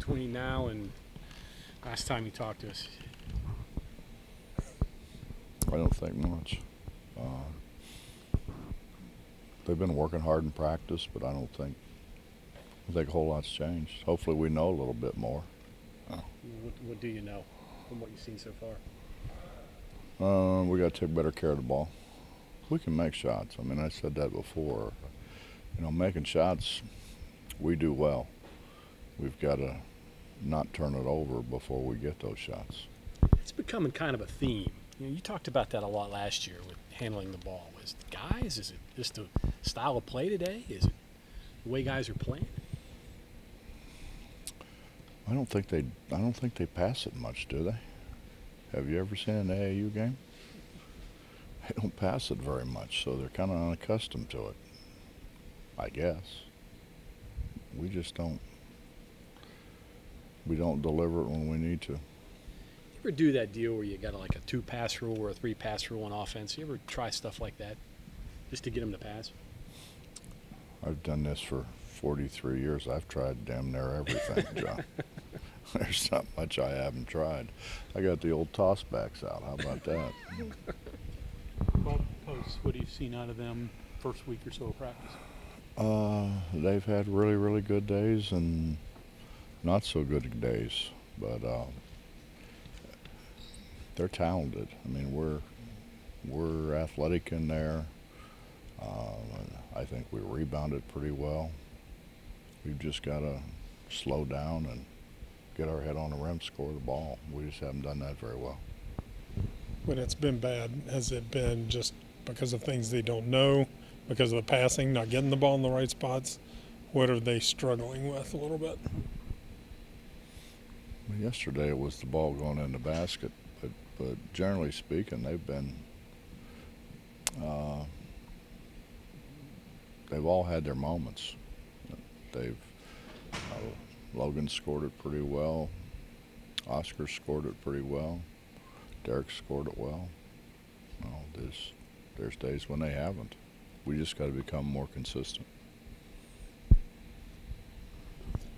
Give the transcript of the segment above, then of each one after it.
between now and last time you talked to us? I don't think much. They've been working hard in practice, but I don't think a whole lot's changed. Hopefully we know a little bit more. What do you know from what you've seen so far? We got to take better care of the ball. We can make shots. I mean, I said that before. Making shots, we do well. We've got to not turn it over before we get those shots. It's becoming kind of a theme. You talked about that a lot last year with handling the ball. Is it guys? Is it just the style of play today? Is it the way guys are playing? I don't think they pass it much, do they? Have you ever seen an AAU game? They don't pass it very much, so they're kind of unaccustomed to it, I guess. We just don't. We don't deliver it when we need to. You ever do that deal where you got like a 2-pass rule or a 3-pass rule on offense? You ever try stuff like that just to get them to pass? I've done this for 43 years. I've tried damn near everything, John. There's not much I haven't tried. I got the old tossbacks out. How about that? Bob, what have you seen out of them first week or so of practice? They've had really, really good days and not so good days, but they're talented. I mean, we're athletic in there. I think we rebounded pretty well. We've just got to slow down and get our head on the rim, score the ball. We just haven't done that very well. When it's been bad, has it been just because of things they don't know, because of the passing, not getting the ball in the right spots? What are they struggling with a little bit? Well, yesterday it was the ball going in the basket, but generally speaking, they've all had their moments. Logan scored it pretty well. Oscar scored it pretty well. Derek scored it well. There's days when they haven't. We just got to become more consistent.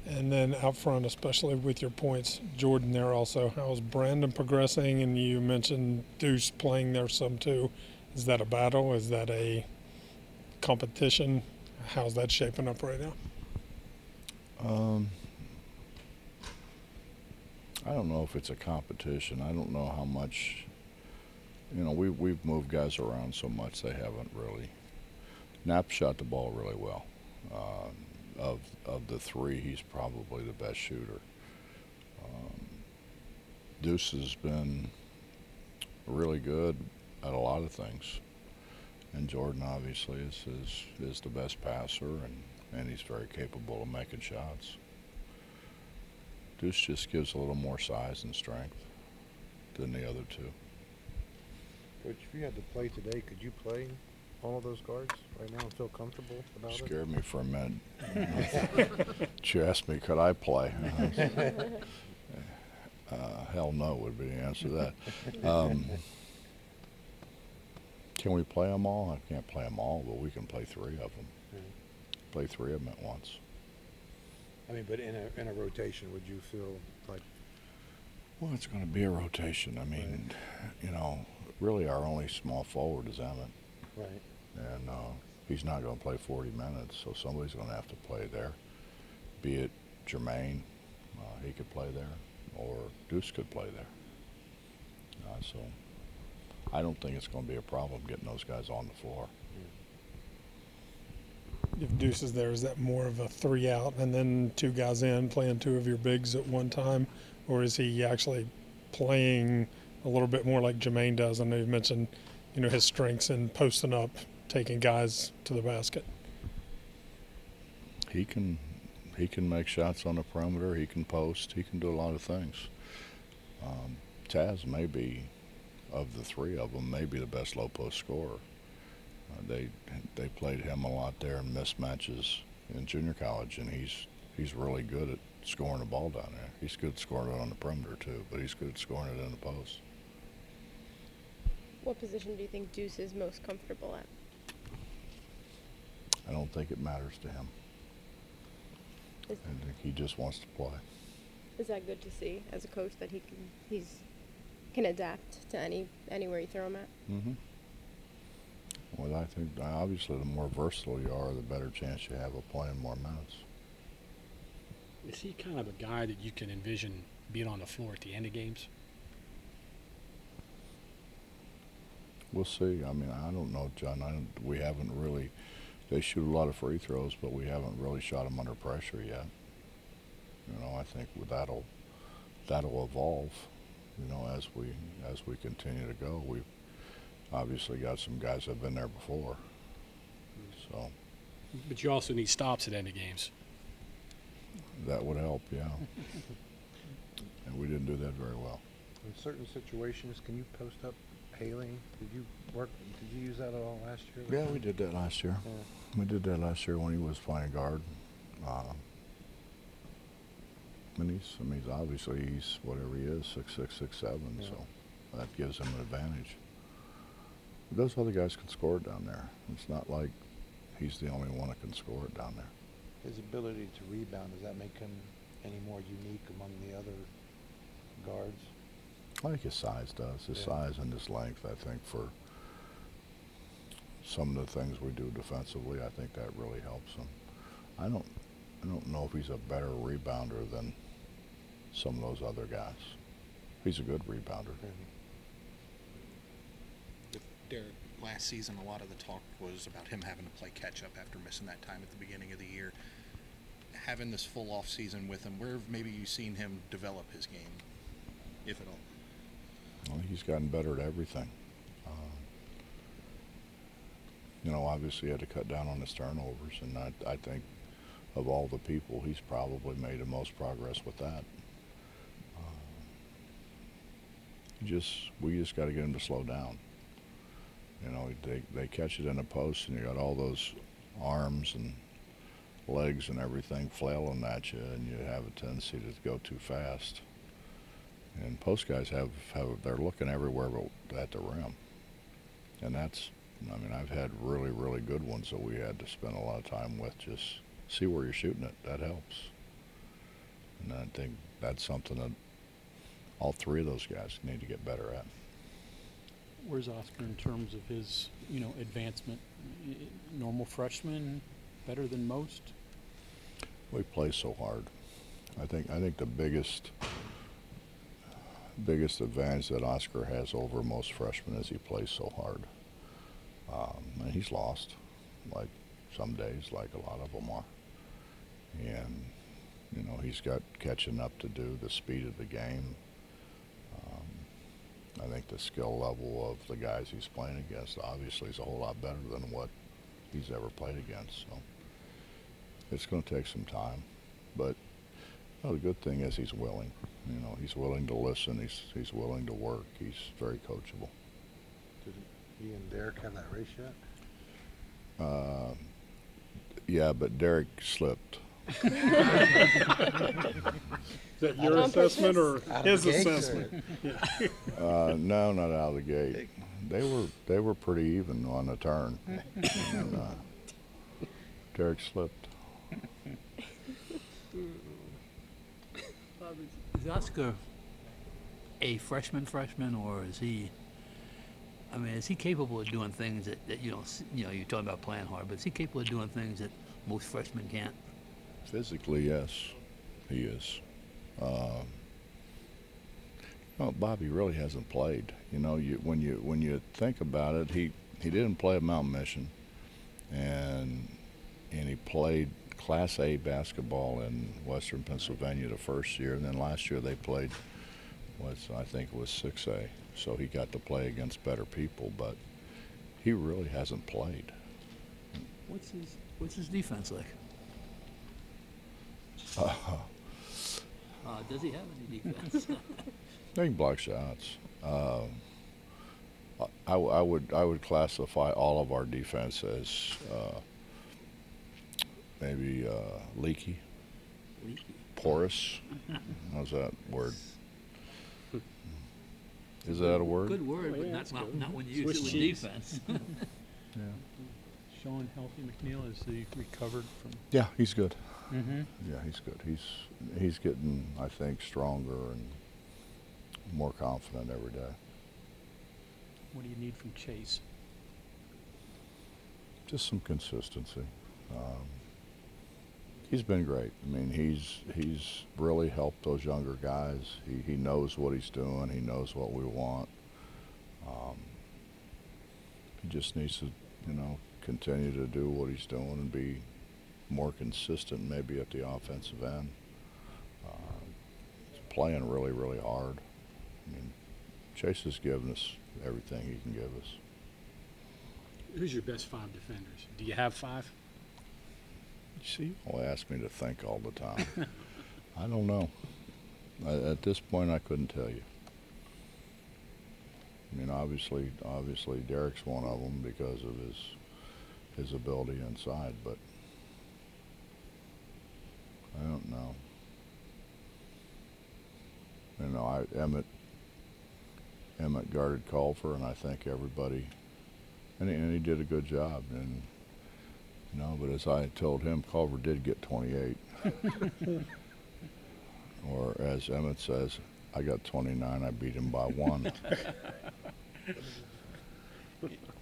And then out front, especially with your points, Jordan there also. How's Brandon progressing? And you mentioned Deuce playing there some too. Is that a battle? Is that a competition? How's that shaping up right now? I don't know if it's a competition. I don't know how much. We've moved guys around so much they haven't really. Knapp shot the ball really well. Of the three, he's probably the best shooter. Deuce has been really good at a lot of things, and Jordan obviously is the best passer, and he's very capable of making shots. Deuce just gives a little more size and strength than the other two. Coach, if you had to play today, could you play all of those guards right now and feel comfortable about it? Scared me for a minute. You asked me, could I play? Hell no would be the answer to that. Can we play them all? I can't play them all, but we can play three of them. Play three of them at once. I mean, but in a rotation, would you feel like? Well, it's going to be a rotation. I mean, really our only small forward is Emmett. Right. And he's not going to play 40 minutes, so somebody's going to have to play there. Be it Jermaine, he could play there, or Deuce could play there. So I don't think it's going to be a problem getting those guys on the floor. If Deuce is there, is that more of a 3 out and then 2 guys in, playing 2 of your bigs at one time? Or is he actually playing a little bit more like Jermaine does? I know you've mentioned, his strengths in posting up, taking guys to the basket. He can make shots on the perimeter. He can post. He can do a lot of things. Taz may be, of the three of them, maybe the best low post scorer. They played him a lot there in mismatches in junior college, and he's really good at scoring the ball down there. He's good at scoring it on the perimeter too, but he's good at scoring it in the post. What position do you think Deuce is most comfortable at? I don't think it matters to him. I think he just wants to play. Is that good to see as a coach that he's can adapt to anywhere you throw him at? Mm-hmm. Well, I think obviously the more versatile you are, the better chance you have of playing more minutes. Is he kind of a guy that you can envision being on the floor at the end of games? We'll see. I mean, I don't know, John. We haven't really. They shoot a lot of free throws, but we haven't really shot them under pressure yet. You know, I think that'll evolve. You know, as we continue to go, we've obviously got some guys that have been there before. So But you also need stops at end of games. that would help, yeah. And we didn't do that very well. In certain situations, can you post up hailing? Did you use that at all last year? Yeah, we did that last year. Yeah. We did that last year when he was playing guard. And he's obviously he's whatever he is, 6'6", 6'7", Yeah. so that gives him an advantage. But those other guys can score it down there. It's not like he's the only one that can score it down there. His ability to rebound, does that make him any more unique among the other guards? I think his size does. His Yeah. size and his length, I think, for some of the things we do defensively, I think that really helps him. I don't know if he's a better rebounder than some of those other guys. He's a good rebounder. With Derek last season, a lot of the talk was about him having to play catch up after missing that time at the beginning of the year. Having this full off season with him, where have maybe you seen him develop his game, if at all? I think he's gotten better at everything. You know, obviously he had to cut down on his turnovers, and I think of all the people, he's probably made the most progress with that. We just got to get him to slow down. You know, they catch it in the post, and you got all those arms and legs and everything flailing at you, and you have a tendency to go too fast. And post guys they're looking everywhere but at the rim, and I mean, I've had really, really good ones that we had to spend a lot of time with. Just see where you're shooting it. That helps. And I think that's something that all three of those guys need to get better at. Where's Oscar in terms of his, advancement? Normal freshman, better than most? We play so hard. I think the biggest advantage that Oscar has over most freshmen is he plays so hard. And he's lost, like some days, like a lot of them are. And, he's got catching up to do, the speed of the game. I think the skill level of the guys he's playing against obviously is a whole lot better than what he's ever played against. So it's going to take some time. But the good thing is he's willing. He's willing to listen. He's willing to work. He's very coachable. Did he and Derek have that race yet? Yeah, but Derek slipped. Is that your On assessment or Out of his the gates, assessment? No, not out of the gate. They were pretty even on the turn. And, Derek slipped. Bob, is Oscar a freshman, or is he? I mean, is he capable of doing things that you don't? You're talking about playing hard, but is he capable of doing things that most freshmen can't? Physically, yes, he is. Bobby really hasn't played. When you think about it, he didn't play at Mountain Mission, and he played Class A basketball in Western Pennsylvania the first year, and then last year they played I think it was 6A. So he got to play against better people, but he really hasn't played. What's his defense like? Does he have any defense? They can block shots. I would classify all of our defense as maybe leaky, porous. How's that word? Is that a word? Good word, Oh, but yeah, not that's good. not when you use Swiss it with cheese. defense. Yeah. Sean Healthy McNeil, has he recovered from? Yeah, he's good. Mm-hmm. Yeah, he's good. He's getting, I think, stronger and more confident every day. What do you need from Chase? Just some consistency. He's been great. I mean, he's really helped those younger guys. He knows what he's doing. He knows what we want. He just needs to, continue to do what he's doing and be more consistent maybe at the offensive end. He's playing really, really hard. I mean, Chase has given us everything he can give us. Who's your best 5 defenders? Do you have 5? See, you all ask me to think all the time. I don't know. At this point, I couldn't tell you. I mean, obviously, Derek's one of them because of his ability inside, but I don't know. Emmett guarded Culver, and I think everybody, and he did a good job. And but as I told him, Culver did get 28, or as Emmett says, I got 29. I beat him by 1.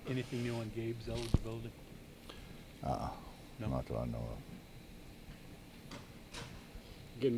Anything new on Gabe's eligibility? No. No? Not that I know of.